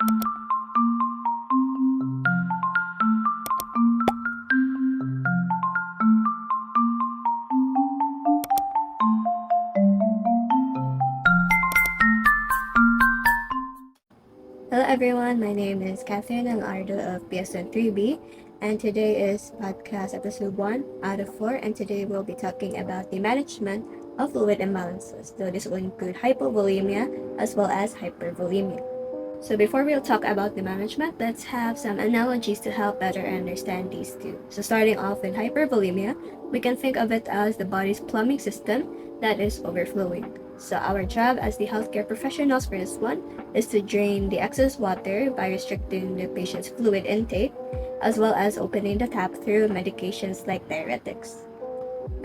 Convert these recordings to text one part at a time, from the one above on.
Hello everyone, my name is Catherine Alardo of PSN3B, and today is podcast episode 1 out of 4, and today we'll be talking about the management of fluid imbalances. So this will include hypovolemia as well as hypervolemia. So before we'll talk about the management, let's have some analogies to help better understand these two. So starting off with hypervolemia, we can think of it as the body's plumbing system that is overflowing. So our job as the healthcare professionals for this one is to drain the excess water by restricting the patient's fluid intake, as well as opening the tap through medications like diuretics.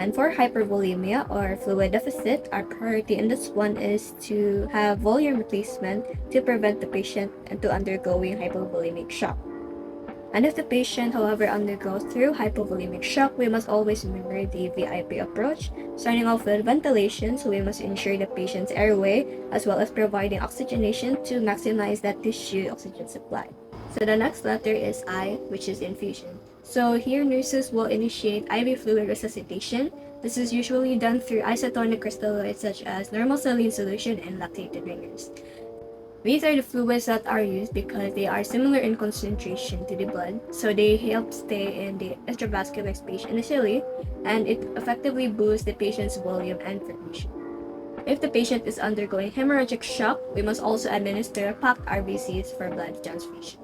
And for hypervolemia or fluid deficit, our priority in this one is to have volume replacement to prevent the patient to undergoing hypovolemic shock. And if the patient, however, undergoes through hypovolemic shock, we must always remember the VIP approach, starting off with ventilation, so we must ensure the patient's airway as well as providing oxygenation to maximize that tissue oxygen supply. So the next letter is I, which is infusion. So here nurses will initiate IV fluid resuscitation. This is usually done through isotonic crystalloids such as normal saline solution and lactated ringers. These are the fluids that are used because they are similar in concentration to the blood, so they help stay in the extravascular space initially, and it effectively boosts the patient's volume and perfusion. If the patient is undergoing hemorrhagic shock, we must also administer packed RBCs for blood transfusion.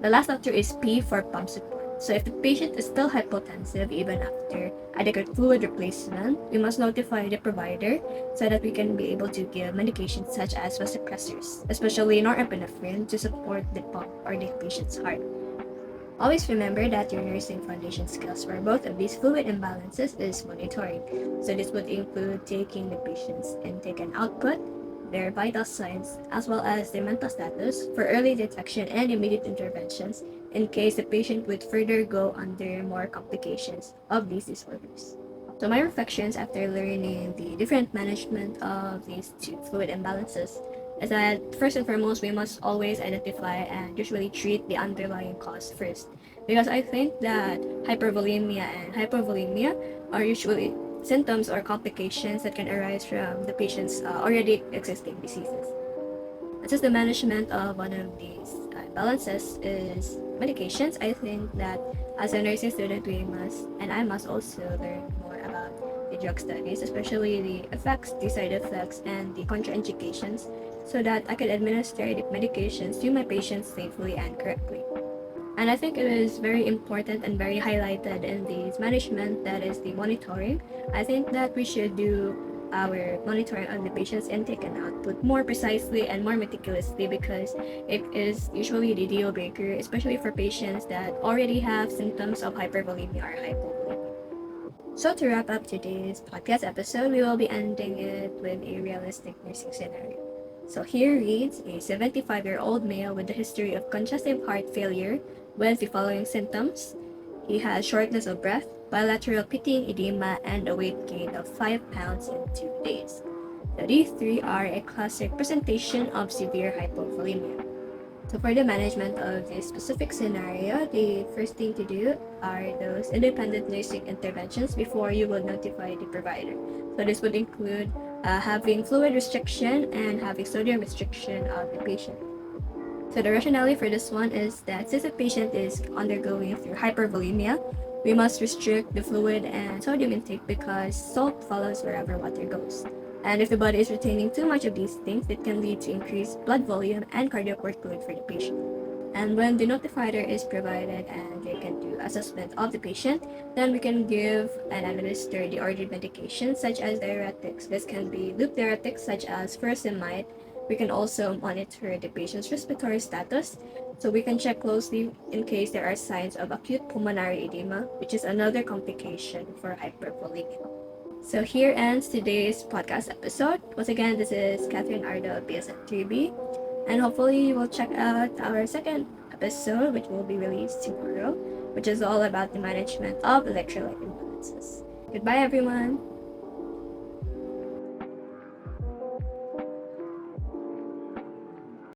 The last letter is P for pump support. So if the patient is still hypotensive even after adequate fluid replacement, we must notify the provider so that we can be able to give medications such as vasopressors, especially norepinephrine, to support the pump or the patient's heart. Always remember that your nursing foundation skills for both of these fluid imbalances is monitoring. So this would include taking the patient's intake and output, their vital signs, as well as their mental status for early detection and immediate interventions in case the patient would further go under more complications of these disorders. So my reflections after learning the different management of these two fluid imbalances is that first and foremost, we must always identify and usually treat the underlying cause first. Because I think that hypervolemia and hypovolemia are usually symptoms or complications that can arise from the patient's already existing diseases. Since the management of one of these imbalances is medications, I think that as a nursing student, we must, and I must also learn more about the drug studies, especially the effects, the side effects, and the contraindications, so that I could administer the medications to my patients safely and correctly. And I think it is very important and very highlighted in this management, that is the monitoring. I think that we should do our monitoring on the patient's intake and output more precisely and more meticulously, because it is usually the deal breaker, especially for patients that already have symptoms of hypervolemia or hypovolemia. So to wrap up today's podcast episode, we will be ending it with a realistic nursing scenario. So here reads a 75-year-old male with a history of congestive heart failure with the following symptoms. He has shortness of breath, bilateral pitying edema, and a weight gain of 5 pounds in 2 days. So these three are a classic presentation of severe hypovolemia. So for the management of this specific scenario, the first thing to do are those independent nursing interventions before you will notify the provider. So this would include having fluid restriction and having sodium restriction of the patient. So the rationale for this one is that since the patient is undergoing through hypervolemia, we must restrict the fluid and sodium intake because salt follows wherever water goes. And if the body is retaining too much of these things, it can lead to increased blood volume and cardiac workload for the patient. And when the notifier is provided and they can do assessment of the patient, then we can give and administer the ordered medications such as diuretics. This can be loop diuretics such as furosemide. We can also monitor the patient's respiratory status, so we can check closely in case there are signs of acute pulmonary edema, which is another complication for hypervolemia. So here ends today's podcast episode. Once again, this is Catherine Ardo of BSN3B, and hopefully you will check out our second episode, which will be released tomorrow, which is all about the management of electrolyte imbalances. Goodbye, everyone!